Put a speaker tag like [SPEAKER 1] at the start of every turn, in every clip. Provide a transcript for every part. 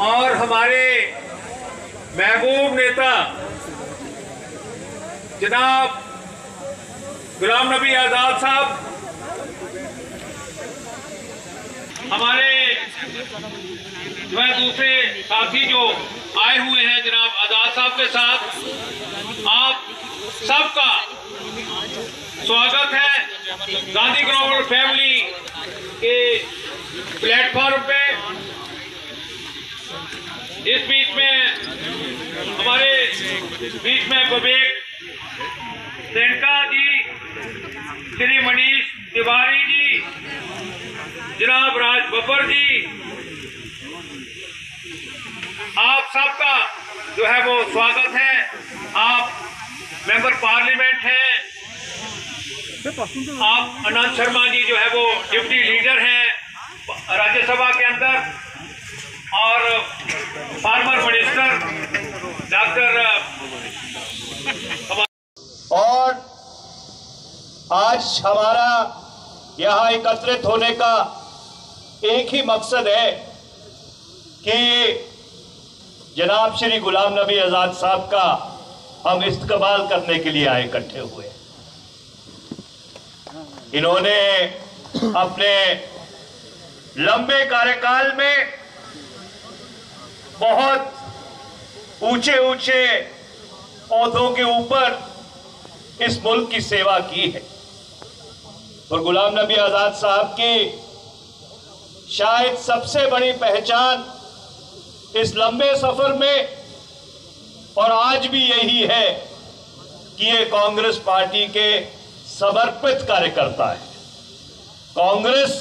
[SPEAKER 1] और हमारे महबूब नेता जनाब गुलाम नबी आजाद साहब, हमारे जो है दूसरे साथी जो आए हुए हैं जनाब आजाद साहब के साथ, आप सबका स्वागत है गांधी ग्लोबल फैमिली के प्लेटफॉर्म पे। इस बीच में हमारे बीच में विवेक सेंका जी, श्री मनीष तिवारी जी, जनाब राज बब्बर जी, आप सबका जो है वो स्वागत है। आप मेंबर पार्लियामेंट हैं, आप अनंत शर्मा जी जो है वो डिप्टी लीडर हैं राज्यसभा के अंदर, और फार्मर मिनिस्टर डॉक्टर।
[SPEAKER 2] और आज हमारा यहाँ एकत्रित होने का एक ही मकसद है कि जनाब श्री गुलाम नबी आजाद साहब का हम इस्तकबाल करने के लिए आए इकट्ठे हुए। इन्होंने अपने लंबे कार्यकाल में बहुत ऊंचे ऊंचे ओहदों के ऊपर इस मुल्क की सेवा की है, और गुलाम नबी आजाद साहब की शायद सबसे बड़ी पहचान इस लंबे सफर में और आज भी यही है कि ये कांग्रेस पार्टी के समर्पित कार्यकर्ता है। कांग्रेस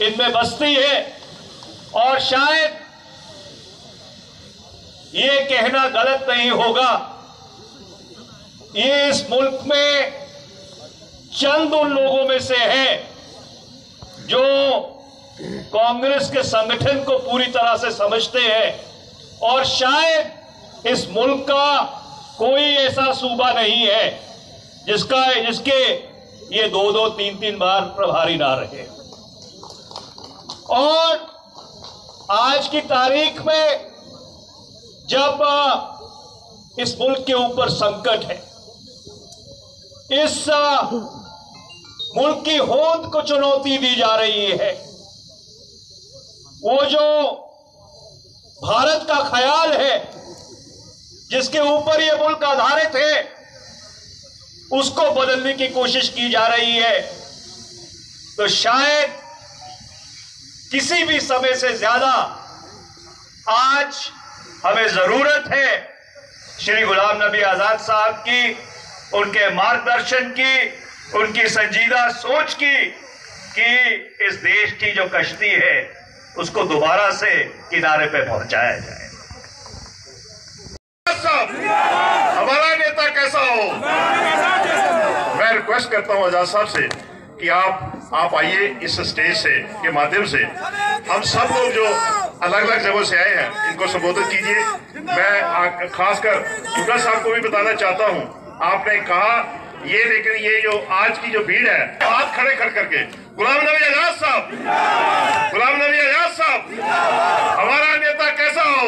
[SPEAKER 2] इनमें बसती है, और शायद ये कहना गलत नहीं होगा, ये इस मुल्क में चंद उन लोगों में से है जो कांग्रेस के संगठन को पूरी तरह से समझते हैं, और शायद इस मुल्क का कोई ऐसा सूबा नहीं है जिसके ये 2-2, 3-3 बार प्रभारी ना रहे। और आज की तारीख में जब इस मुल्क के ऊपर संकट है, इस मुल्क की होंद को चुनौती दी जा रही है, वो जो भारत का ख्याल है जिसके ऊपर ये मुल्क आधारित है, उसको बदलने की कोशिश की जा रही है, तो शायद किसी भी समय से ज्यादा आज हमें जरूरत है श्री गुलाम नबी आजाद साहब की, उनके मार्गदर्शन की, उनकी संजीदा सोच की, कि इस देश की जो कश्ती है उसको दोबारा से किनारे पे पहुंचाया जाए।
[SPEAKER 3] हमारा नेता कैसा हो, मैं रिक्वेस्ट करता हूं आजाद साहब से कि आप आइए इस स्टेज से के माध्यम से हम सब लोग जो अलग अलग जगहों से आए हैं इनको संबोधित कीजिए। मैं खासकर हुड्डा साहब को भी बताना चाहता हूं, आपने कहा ये, लेकिन ये जो आज की जो भीड़ है, हाथ खड़े कर करके गुलाम नबी आजाद साहब, गुलाम नबी आजाद साहब, हमारा नेता कैसा हो।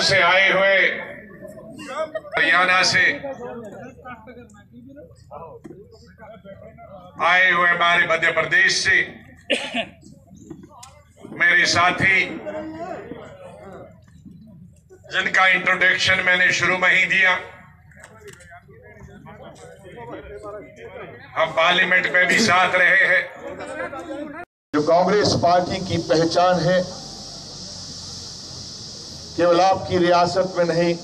[SPEAKER 3] से आए हुए, हरियाणा से आए हुए, हमारे मध्य प्रदेश से मेरे साथी जिनका इंट्रोडक्शन मैंने शुरू में ही दिया, हम पार्लियामेंट में भी साथ रहे हैं।
[SPEAKER 4] कांग्रेस पार्टी की पहचान है केवल आपकी रियासत में नहीं,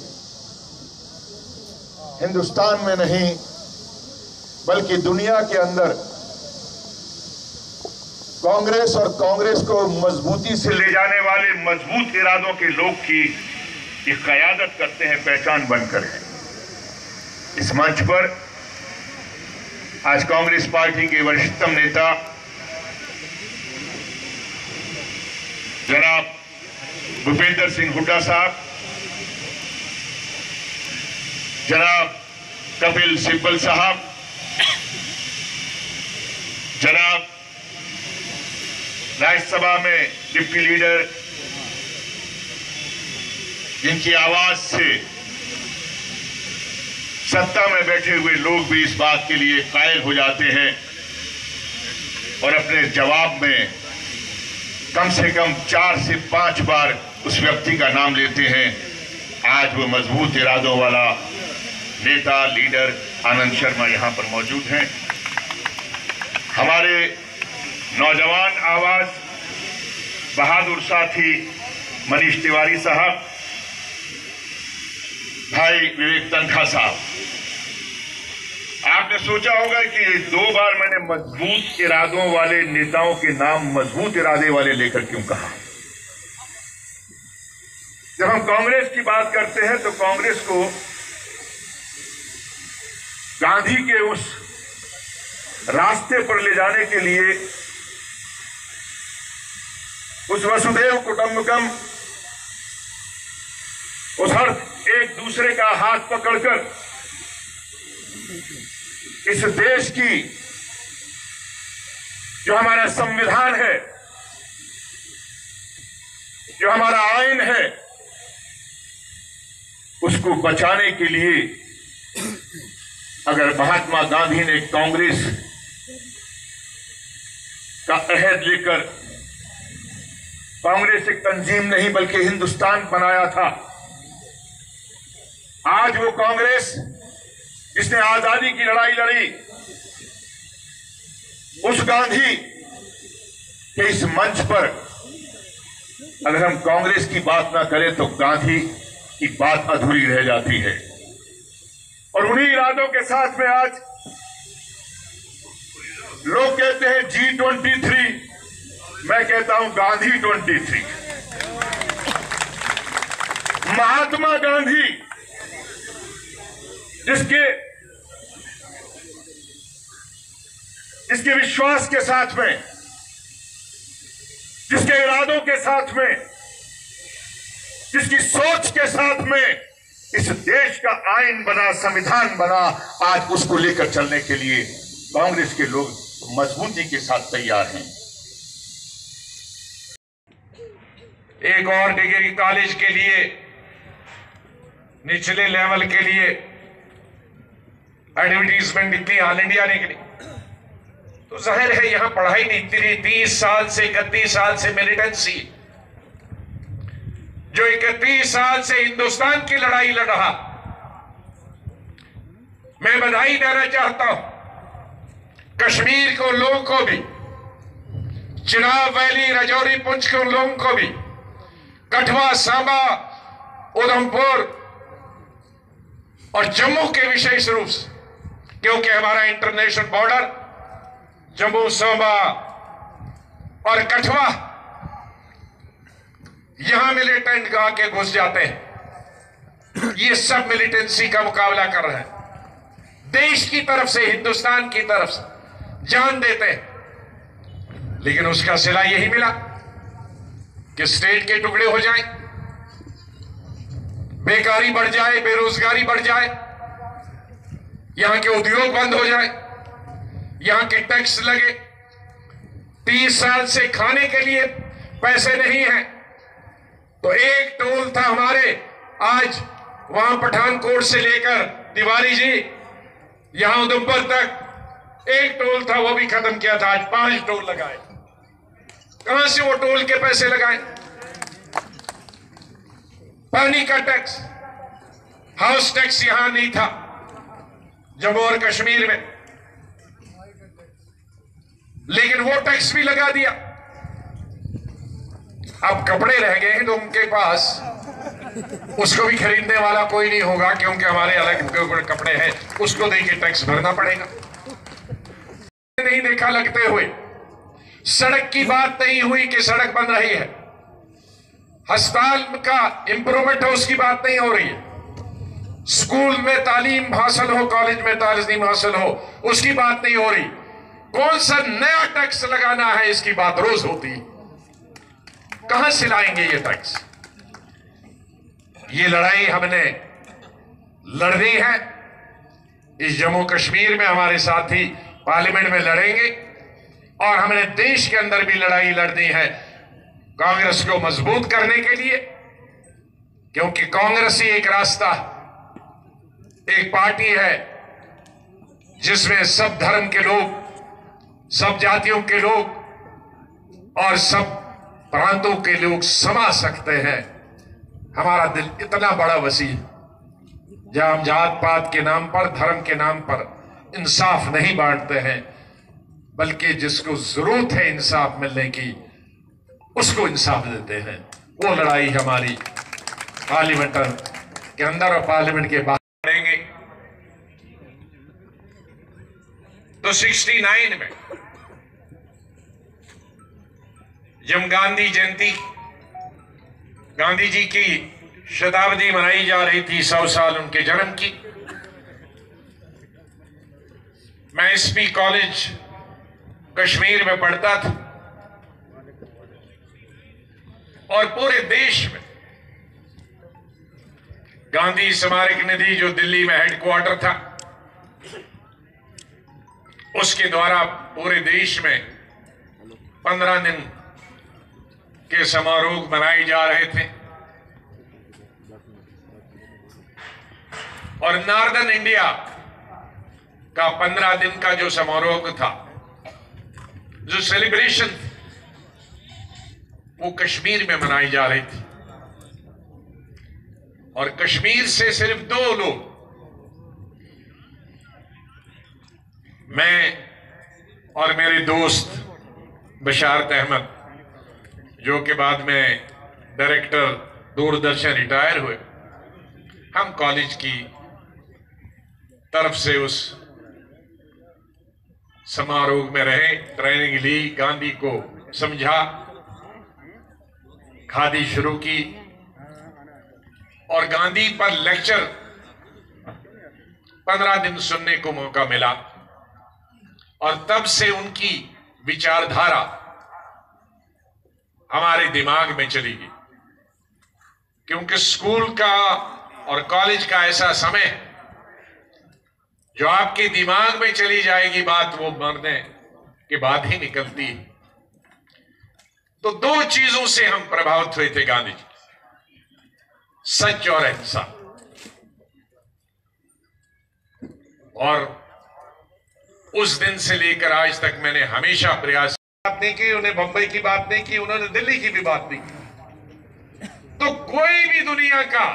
[SPEAKER 4] हिंदुस्तान में नहीं, बल्कि दुनिया के अंदर कांग्रेस और कांग्रेस को मजबूती से
[SPEAKER 3] ले जाने वाले मजबूत इरादों के लोग की ये क़यादत करते हैं, पहचान बनकर है। इस मंच पर आज कांग्रेस पार्टी के वरिष्ठतम नेता जनाब भूपेंद्र सिंह हुड्डा साहब, जनाब कपिल सिब्बल साहब, जनाब राज्यसभा में डिप्टी लीडर, जिनकी आवाज से सत्ता में बैठे हुए लोग भी इस बात के लिए कायल हो जाते हैं और अपने जवाब में कम से कम 4 से 5 बार उस व्यक्ति का नाम लेते हैं। आज वो मजबूत इरादों वाला नेता लीडर आनंद शर्मा यहां पर मौजूद हैं। हमारे नौजवान आवाज बहादुर साथी मनीष तिवारी साहब, भाई विवेक तनखा साहब। आपने सोचा होगा कि 2 बार मैंने मजबूत इरादों वाले नेताओं के नाम मजबूत इरादे वाले लेकर क्यों कहा। जब हम कांग्रेस की बात करते हैं तो कांग्रेस को गांधी के उस रास्ते पर ले जाने के लिए, उस वसुधैव कुटुंबकम, उस हर एक दूसरे का हाथ पकड़कर इस देश की जो हमारा संविधान है, जो हमारा आईन है, उसको बचाने के लिए अगर महात्मा गांधी ने कांग्रेस का अहद लेकर कांग्रेस एक तंजीम नहीं बल्कि हिंदुस्तान बनाया था, आज वो कांग्रेस जिसने आजादी की लड़ाई लड़ी, उस गांधी के इस मंच पर अगर हम कांग्रेस की बात ना करें तो गांधी की बात अधूरी रह जाती है। और उन्हीं इरादों के साथ में आज लोग कहते हैं G23, मैं कहता हूं गांधी 23। महात्मा गांधी जिसके विश्वास के साथ में, जिसके इरादों के साथ में, जिसकी सोच के साथ में इस देश का आईन बना, संविधान बना, आज उसको लेकर चलने के लिए कांग्रेस के लोग मजबूती के साथ तैयार हैं।
[SPEAKER 5] एक और डिग्री कॉलेज के लिए, निचले लेवल के लिए एडवर्टीजमेंट निकली, ऑल इंडिया निकली, तो जाहिर है यहां पढ़ाई नहीं थी। 30 साल से 31 साल से मिलिटेंसी, जो 31 साल से हिंदुस्तान की लड़ाई लड़ रहा, मैं बधाई देना चाहता हूं कश्मीर को लोगों को भी, चिनाब वैली, राजौरी, पुंछ के लोगों को भी, कठुआ, सांबा, उधमपुर और जम्मू के विशेष रूप से, क्योंकि हमारा इंटरनेशनल बॉर्डर जम्मू, सांबा और कठुआ, यहां मिलिटेंट आके घुस जाते हैं। ये सब मिलिटेंसी का मुकाबला कर रहे हैं, देश की तरफ से, हिंदुस्तान की तरफ से जान देते हैं, लेकिन उसका सिला यही मिला कि स्टेट के टुकड़े हो जाएं, बेकारी बढ़ जाए, बेरोजगारी बढ़ जाए, यहां के उद्योग बंद हो जाए, यहां के टैक्स लगे। 30 साल से खाने के लिए पैसे नहीं है, तो एक टोल था हमारे, आज वहां पठानकोट से लेकर तिवारी जी यहां उधमपुर तक एक टोल था, वो भी खत्म किया था, आज 5 टोल लगाए। कहां से वो टोल के पैसे लगाए? पानी का टैक्स, हाउस टैक्स यहां नहीं था जम्मू और कश्मीर में, लेकिन वो टैक्स भी लगा दिया। अब कपड़े रह गए हैं तो उनके पास उसको भी खरीदने वाला कोई नहीं होगा, क्योंकि हमारे अलग कपड़े हैं, उसको देके टैक्स भरना पड़ेगा। नहीं देखा लगते हुए, सड़क की बात नहीं हुई कि सड़क बन रही है, अस्पताल का इंप्रूवमेंट है उसकी बात नहीं हो रही है, स्कूल में तालीम हासिल हो, कॉलेज में तालीम हासिल हो उसकी बात नहीं हो रही, कौन सा नया टैक्स लगाना है इसकी बात रोज होती है। कहां से लाएंगे ये टैक्स? ये लड़ाई हमने लड़नी है। इस जम्मू कश्मीर में हमारे साथी पार्लियामेंट में लड़ेंगे और हमने देश के अंदर भी लड़ाई लड़नी है कांग्रेस को मजबूत करने के लिए, क्योंकि कांग्रेस ही एक रास्ता, एक पार्टी है जिसमें सब धर्म के लोग, सब जातियों के लोग और सब प्रांतों के लोग समा सकते हैं। हमारा दिल इतना बड़ा वसी है, जहां हम जात पात के नाम पर, धर्म के नाम पर इंसाफ नहीं बांटते हैं, बल्कि जिसको जरूरत है इंसाफ मिलने की उसको इंसाफ देते हैं। वो लड़ाई हमारी पार्लियामेंट के अंदर और पार्लियामेंट के बाहर लड़ेंगे। तो 69 में जब गांधी जयंती, गांधी जी की शताब्दी मनाई जा रही थी, 100 साल उनके जन्म की, मैं एसपी कॉलेज कश्मीर में पढ़ता था और पूरे देश में गांधी स्मारक निधि जो दिल्ली में हेडक्वार्टर था, उसके द्वारा पूरे देश में 15 दिन के समारोह मनाए जा रहे थे और नॉर्दर्न इंडिया का 15 दिन का जो समारोह था, जो सेलिब्रेशन वो कश्मीर में मनाई जा रही थी। और कश्मीर से सिर्फ 2 लोग, मैं और मेरे दोस्त बशारत अहमद, जो के बाद में डायरेक्टर दूरदर्शन रिटायर हुए, हम कॉलेज की तरफ से उस समारोह में रहे, ट्रेनिंग ली, गांधी को समझा, खादी शुरू की और गांधी पर लेक्चर 15 दिन सुनने को मौका मिला। और तब से उनकी विचारधारा हमारे दिमाग में चली गई, क्योंकि स्कूल का और कॉलेज का ऐसा समय जो आपके दिमाग में चली जाएगी बात, वो मरने के बाद ही निकलती है। तो 2 चीजों से हम प्रभावित हुए थे गांधी जी, सच और अहिंसा। और उस दिन से लेकर आज तक मैंने हमेशा प्रयास बात नहीं की, उन्हें बंबई की बात नहीं की, उन्होंने दिल्ली की भी बात नहीं की। तो कोई भी दुनिया का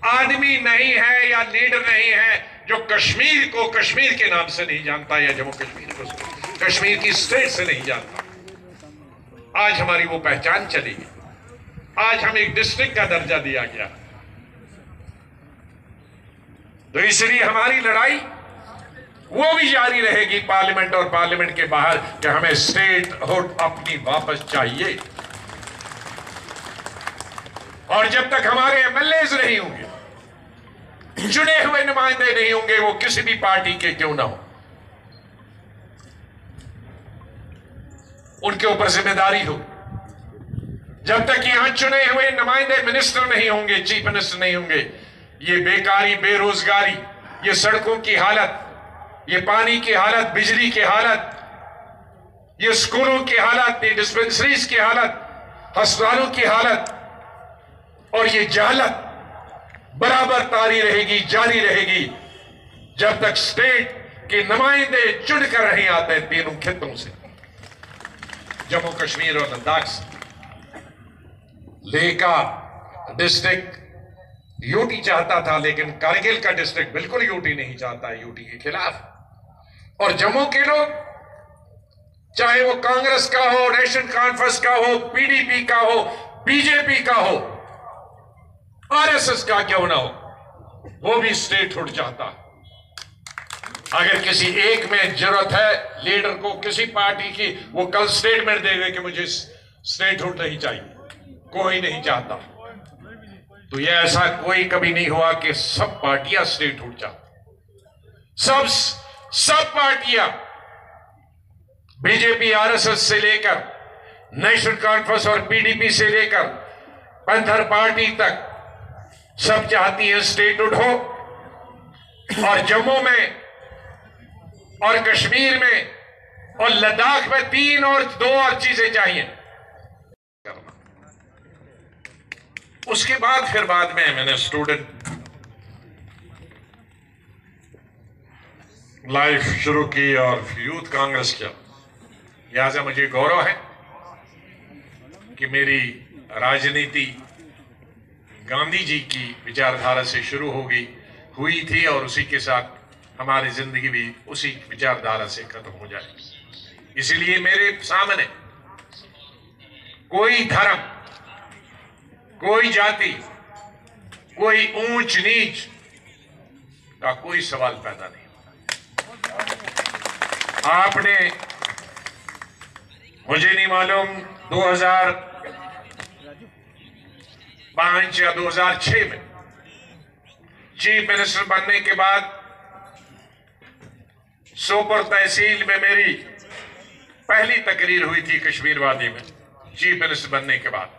[SPEAKER 5] आदमी नहीं है या लीडर नहीं है जो कश्मीर को कश्मीर के नाम से नहीं जानता या जम्मू कश्मीर को कश्मीर की स्टेट से नहीं जानता। आज हमारी वो पहचान चलेगी, आज हमें एक डिस्ट्रिक्ट का दर्जा दिया गया। तो इसलिए हमारी लड़ाई वो भी जारी रहेगी पार्लियामेंट और पार्लियामेंट के बाहर कि हमें स्टेट हुड अपनी वापस चाहिए। और जब तक हमारे एमएलएज नहीं होंगे, चुने हुए नुमाइंदे नहीं होंगे, वो किसी भी पार्टी के क्यों ना हो, उनके ऊपर जिम्मेदारी हो। जब तक यहां चुने हुए नुमाइंदे मिनिस्टर नहीं होंगे, चीफ मिनिस्टर नहीं होंगे, ये बेकारी, बेरोजगारी, ये सड़कों की हालत, ये पानी की हालत, बिजली की हालत, ये स्कूलों की हालत, ये डिस्पेंसरीज की हालत, अस्पतालों की हालत और ये जहालत बराबर तारी रहेगी, जारी रहेगी, जब तक स्टेट के नुमाइंदे चुनकर नहीं आते तीनों खित्तों से, जम्मू कश्मीर और लद्दाख से। लेह का डिस्ट्रिक्ट यूटी चाहता था, लेकिन कारगिल का डिस्ट्रिक्ट बिल्कुल यूटी नहीं चाहता है, यूटी के खिलाफ। और जम्मू के लोग चाहे वो कांग्रेस का हो, नेशनल कॉन्फ्रेंस का हो, पीडीपी का हो, बीजेपी का हो, आरएसएस का क्यों ना हो, वो भी स्टेटहुड चाहता। अगर किसी एक में जरूरत है लीडर को किसी पार्टी की, वो कल स्टेटमेंट देगा कि मुझे स्टेटहुड नहीं चाहिए, कोई नहीं चाहता। तो ये ऐसा कोई कभी नहीं हुआ कि सब पार्टियां स्टेटहुड चाहती। सब पार्टियां, बीजेपी आरएसएस से लेकर नेशनल कॉन्फ्रेंस और पीडीपी से लेकर पैंथर पार्टी तक, सब चाहती है स्टेटहुड हो। और जम्मू में और कश्मीर में और लद्दाख में 2 और चीजें चाहिए। उसके बाद फिर बाद में मैंने स्टूडेंट लाइफ शुरू की और यूथ कांग्रेस किया। लिहाजा मुझे गौरव है कि मेरी राजनीति गांधी जी की विचारधारा से शुरू हुई थी और उसी के साथ हमारी जिंदगी भी उसी विचारधारा से खत्म हो जाए। इसलिए मेरे सामने कोई धर्म, कोई जाति, कोई ऊंच नीच का कोई सवाल पैदा नहीं। आपने, मुझे नहीं मालूम 2005 या 2006 में चीफ मिनिस्टर बनने के बाद सोपोर तहसील में मेरी पहली तकरीर हुई थी कश्मीर वादी में, चीफ मिनिस्टर बनने के बाद।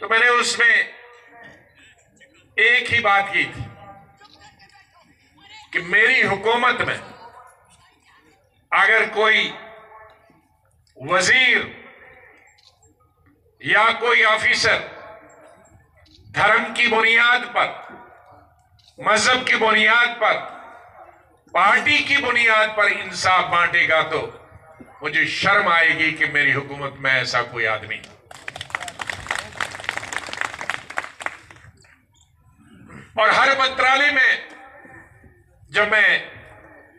[SPEAKER 5] तो मैंने उसमें एक ही बात की थी कि मेरी हुकूमत में अगर कोई वजीर या कोई ऑफिसर धर्म की बुनियाद पर, मजहब की बुनियाद पर, पार्टी की बुनियाद पर इंसाफ बांटेगा तो मुझे शर्म आएगी कि मेरी हुकूमत में ऐसा कोई आदमी। और हर मंत्रालय में जब मैं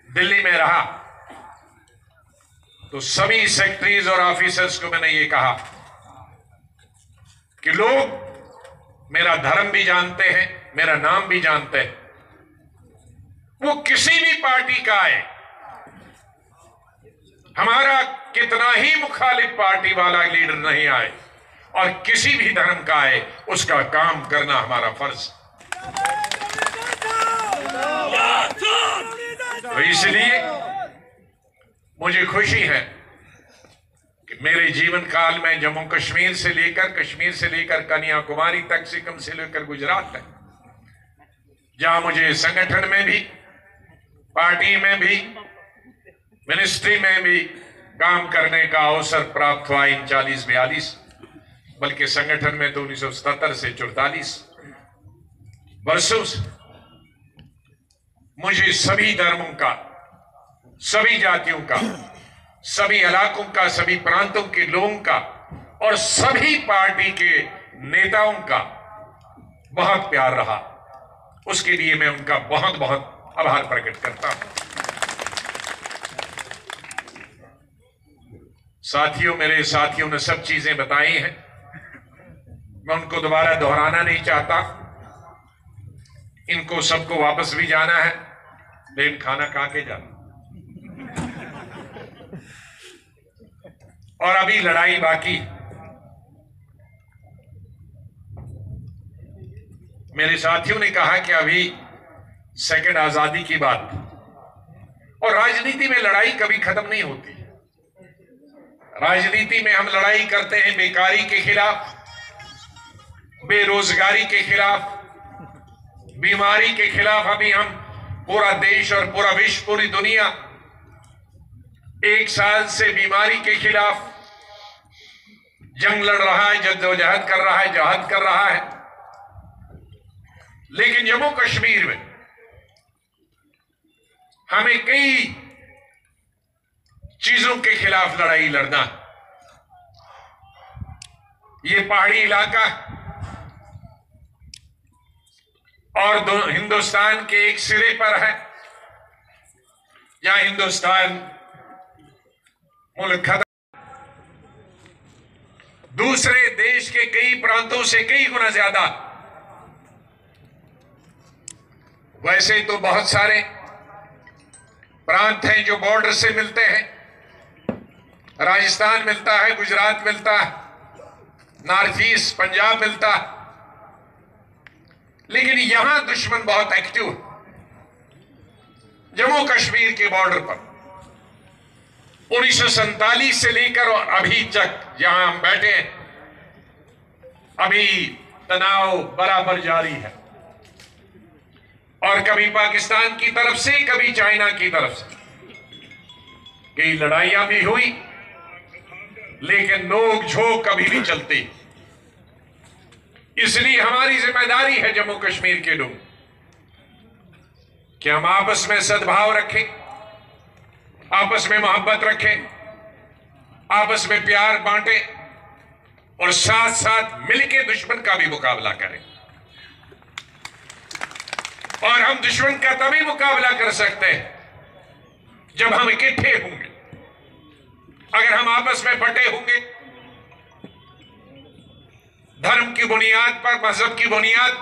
[SPEAKER 5] दिल्ली में रहा तो सभी सेक्रेटरीज और ऑफिसर्स को मैंने ये कहा कि लोग मेरा धर्म भी जानते हैं, मेरा नाम भी जानते हैं। वो किसी भी पार्टी का आए, हमारा कितना ही मुखालिफ पार्टी वाला लीडर नहीं आए और किसी भी धर्म का आए, उसका काम करना हमारा फर्ज। तो इसलिए मुझे खुशी है कि मेरे जीवन काल में जम्मू कश्मीर से लेकर कन्याकुमारी तक, सिक्किम से लेकर गुजरात तक, जहां मुझे संगठन में भी, पार्टी में भी, मिनिस्ट्री में भी काम करने का अवसर प्राप्त हुआ इन 40-42, बल्कि संगठन में तो 1977 से 44 वर्षों से मुझे सभी धर्मों का, सभी जातियों का, सभी इलाकों का, सभी प्रांतों के लोगों का और सभी पार्टी के नेताओं का बहुत प्यार रहा। उसके लिए मैं उनका बहुत बहुत आभार प्रकट करता हूं। साथियों, मेरे साथियों ने सब चीजें बताई हैं, मैं उनको दोबारा दोहराना नहीं चाहता। इनको सबको वापस भी जाना है, लेकिन खाना खा के जाना। और अभी लड़ाई बाकी। मेरे साथियों ने कहा कि अभी सेकंड आजादी की बात, और राजनीति में लड़ाई कभी खत्म नहीं होती। राजनीति में हम लड़ाई करते हैं बेकारी के खिलाफ, बेरोजगारी के खिलाफ, बीमारी के खिलाफ। अभी हम पूरा देश और पूरा विश्व, पूरी दुनिया 1 साल से बीमारी के खिलाफ जंग लड़ रहा है, जद्दोजहद कर रहा है, जहाद कर रहा है। लेकिन जम्मू कश्मीर में हमें कई चीजों के खिलाफ लड़ाई लड़ना। ये पहाड़ी इलाका और हिंदुस्तान के एक सिरे पर है, जहां हिंदुस्तान मुल्क खत्म। दूसरे देश के कई प्रांतों से कई गुना ज्यादा। वैसे तो बहुत सारे प्रांत हैं जो बॉर्डर से मिलते हैं। राजस्थान मिलता है, गुजरात मिलता है, नॉर्थ ईस्ट पंजाब मिलता है, लेकिन यहां दुश्मन बहुत एक्टिव है। जम्मू कश्मीर के बॉर्डर पर 1947 से लेकर और अभी तक जहां हम बैठे हैं, अभी तनाव बराबर जारी है। और कभी पाकिस्तान की तरफ से, कभी चाइना की तरफ से कई लड़ाइयां भी हुई, लेकिन नोक झोंक कभी भी चलती। इसलिए हमारी जिम्मेदारी है जम्मू कश्मीर के लोग कि हम आपस में सद्भाव रखें, आपस में मोहब्बत रखें, आपस में प्यार बांटें और साथ साथ मिलकर दुश्मन का भी मुकाबला करें। और हम दुश्मन का तभी मुकाबला कर सकते हैं जब हम इकट्ठे होंगे। अगर हम आपस में बंटे होंगे धर्म की बुनियाद पर, मजहब की बुनियाद,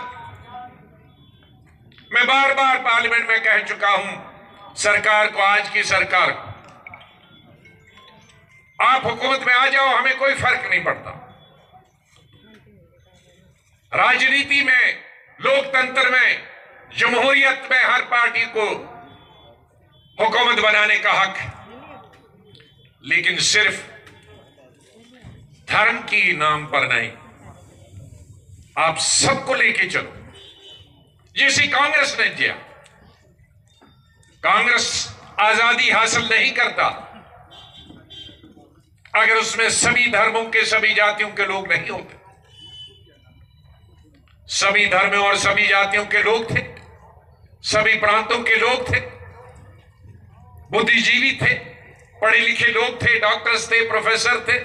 [SPEAKER 5] मैं बार बार पार्लियामेंट में कह चुका हूं सरकार को, आज की सरकार को, आप हुकूमत में आ जाओ, हमें कोई फर्क नहीं पड़ता। राजनीति में, लोकतंत्र में, जमहूरियत में हर पार्टी को हुकूमत बनाने का हक है, लेकिन सिर्फ धर्म की नाम पर नहीं। आप सबको लेके चलो, जैसे कांग्रेस ने किया। कांग्रेस आजादी हासिल नहीं करता अगर उसमें सभी धर्मों के, सभी जातियों के लोग नहीं होते। सभी धर्मों और सभी जातियों के लोग थे, सभी प्रांतों के लोग थे, बुद्धिजीवी थे, पढ़े लिखे लोग थे, डॉक्टर्स थे, प्रोफेसर थे,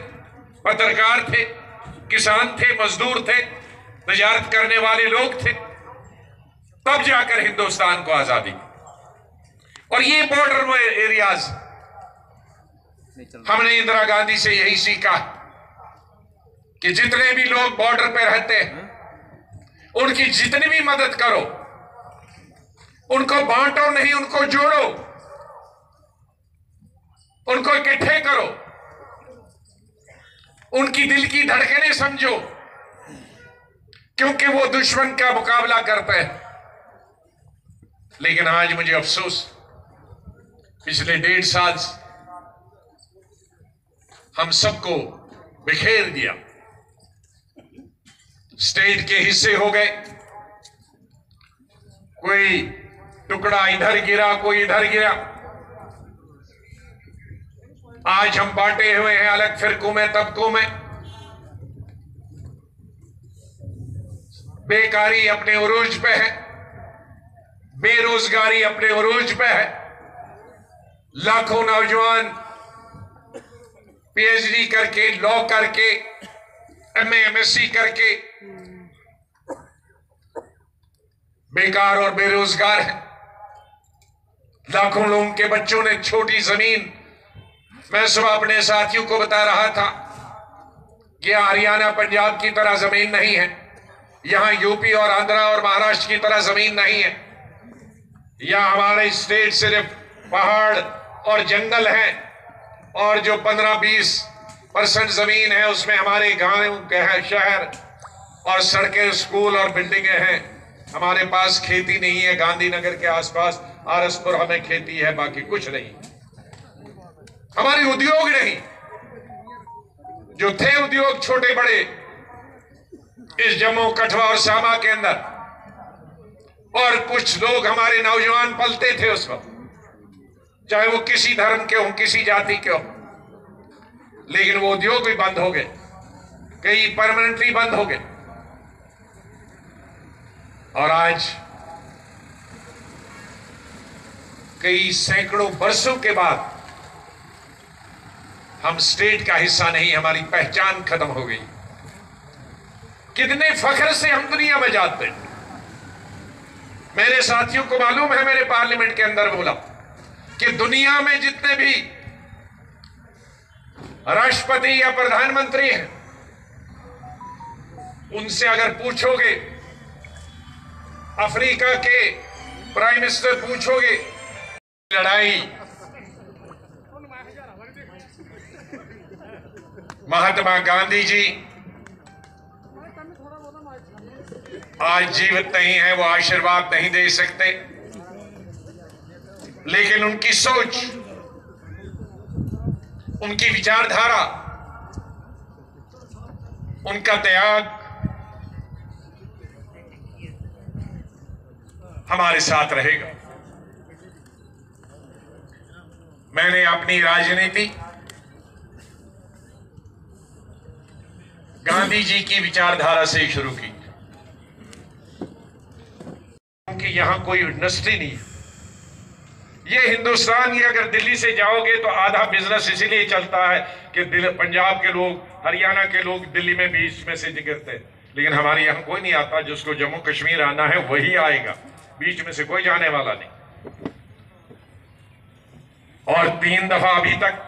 [SPEAKER 5] पत्रकार थे, किसान थे, मजदूर थे, तजारत करने वाले लोग थे। तब जाकर हिंदुस्तान को आजादी। और ये बॉर्डर एरियाज, हमने इंदिरा गांधी से यही सीखा कि जितने भी लोग बॉर्डर पे रहते हैं उनकी जितनी भी मदद करो, उनको बांटो नहीं, उनको जोड़ो, उनको इकट्ठे करो, उनकी दिल की धड़कनें समझो, क्योंकि वो दुश्मन का मुकाबला करते हैं। लेकिन आज मुझे अफसोस, पिछले 1.5 साल हम सबको बिखेर दिया, स्टेट के हिस्से हो गए, कोई टुकड़ा इधर गिरा, कोई इधर गिरा। आज हम बांटे हुए हैं अलग फिरकों में, तबकों में। बेकारी अपने उरूज पे है, बेरोजगारी अपने उरूज पे है। लाखों नौजवान पीएचडी करके, लॉ करके, एमए एमएससी करके बेकार और बेरोजगार हैं। लाखों लोगों के बच्चों ने छोटी जमीन, मैं सुबह अपने साथियों को बता रहा था कि हरियाणा पंजाब की तरह जमीन नहीं है, यहां यूपी और आंध्रा और महाराष्ट्र की तरह जमीन नहीं है। यहां हमारे स्टेट सिर्फ पहाड़ और जंगल है, और जो 15-20% जमीन है उसमें हमारे गांव के हैं, शहर और सड़कें, स्कूल और बिल्डिंगें हैं। हमारे पास खेती नहीं है। गांधीनगर के आसपास आरसपुर हमें खेती है, बाकी कुछ नहीं। हमारे उद्योग नहीं, जो थे उद्योग छोटे बड़े इस जम्मू कठुआ और सामा के अंदर, और कुछ लोग हमारे नौजवान पलते थे उस वक्त, चाहे वो किसी धर्म के हो, किसी जाति के हो, लेकिन वो उद्योग भी बंद हो गए, कई परमानेंटली बंद हो गए। और आज कई सैकड़ों वर्षों के बाद हम स्टेट का हिस्सा नहीं, हमारी पहचान खत्म हो गई। कितने फख्र से हम दुनिया में जाते हैं। मेरे साथियों को मालूम है, मेरे पार्लियामेंट के अंदर बोला कि दुनिया में जितने भी राष्ट्रपति या प्रधानमंत्री हैं, उनसे अगर पूछोगे, अफ्रीका के प्राइम मिनिस्टर पूछोगे, लड़ाई महात्मा गांधी जी आज जीवित नहीं है, वो आशीर्वाद नहीं दे सकते, लेकिन उनकी सोच, उनकी विचारधारा, उनका त्याग हमारे साथ रहेगा। मैंने अपनी राजनीति गांधी जी की विचारधारा से शुरू की, क्योंकि यहां कोई इंडस्ट्री नहीं है। ये हिंदुस्तान की अगर दिल्ली से जाओगे तो आधा बिजनेस इसीलिए चलता है कि पंजाब के लोग, हरियाणा के लोग दिल्ली में बीच में से गिरते हैं, लेकिन हमारे यहां कोई नहीं आता। जिसको जम्मू कश्मीर आना है वही आएगा, बीच में से कोई जाने वाला नहीं। और 3 दफा अभी तक